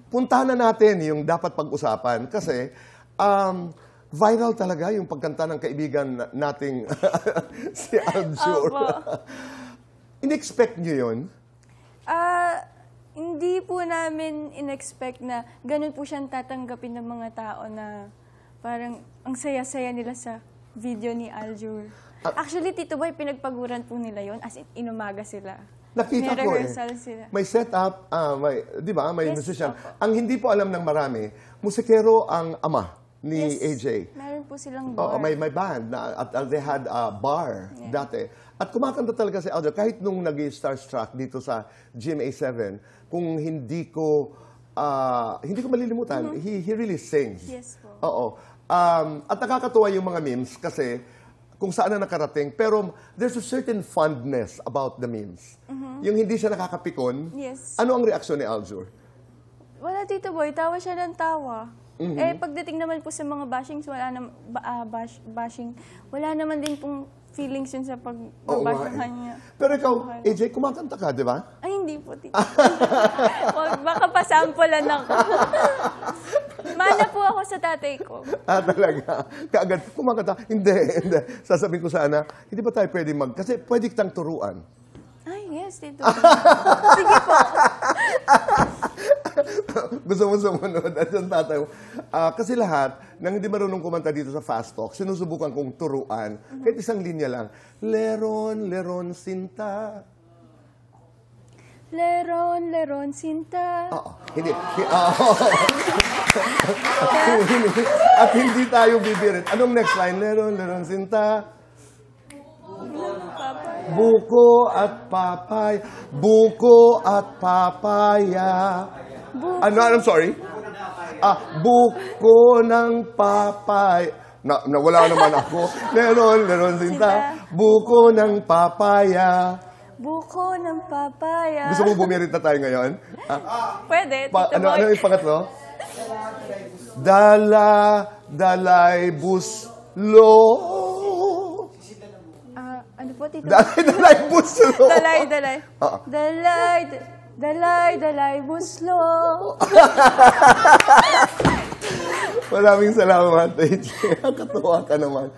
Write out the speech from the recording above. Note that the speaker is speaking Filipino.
puntahan na natin yung dapat pag-usapan kasi viral talaga yung pagkanta ng kaibigan nating si Aljur. In-expect nyo yun? Hindi po namin in-expect na ganun po siyang tatanggapin ng mga tao na parang ang saya-saya nila sa video ni Aljur. Actually, Tito Boy, pinagpaguran po nila yon as in, inumaga sila. Nakita may ko rehearsal sila. May setup, di ba? May Yes, musician. opo. Ang hindi po alam ng marami, musikero ang ama ni Yes, AJ. meron po silang Oo, bar. may band. At they had a bar dati. At kumakanta talaga si Aljur. Kahit nung nag-starstruck dito sa GMA7, kung hindi ko malilimutan, he really sings. Yes po. Oo. At nakakatuwa yung mga memes kasi kung saan na nakarating. Pero there's a certain fondness about the memes. Yung hindi siya nakakapikon. Yes. Ano ang reaksyon ni Aljur? Wala, Tito Boy. Tawa siya ng tawa. Eh, pagdating naman po sa mga bashings, bashing, wala naman din pong feelings yun sa pagbabashahan niya. Pero ikaw, AJ, kumakanta ka, di ba? Ay, hindi po, Tito. Baka pasampulan ako. Mana po ako sa tatay ko. Talaga? Kaagad, kumakanta? Hindi. Sasabihin ko sana, hindi ba tayo pwede kasi pwede kitang turuan. Ay, yes, Tito. Sige po. Gusto mo sumunod at yung tatay mo. Kasi lahat, nang hindi marunong kumanta dito sa Fast Talk, sinusubukan kong turuan. Kahit isang linya lang. Leron, leron, sinta. Leron, leron, sinta. Oo. Hindi. At hindi tayo bibirit. Anong next line? Leron, leron, sinta. Buko at papaya. Buko at papaya. I'm sorry? Buko ng papaya. Nawala naman ako. Leron, leron, sinta. Buko ng papaya. Buko ng papaya. Gusto mo bumirit na tayo ngayon? Pwede, Tito Boy. Ano yung pangatlo? Dalay, buslo. Ano po, Tito? Dalay, buslo. Dalay, buslo. Maraming salamat, AJ. Katuwa ka naman.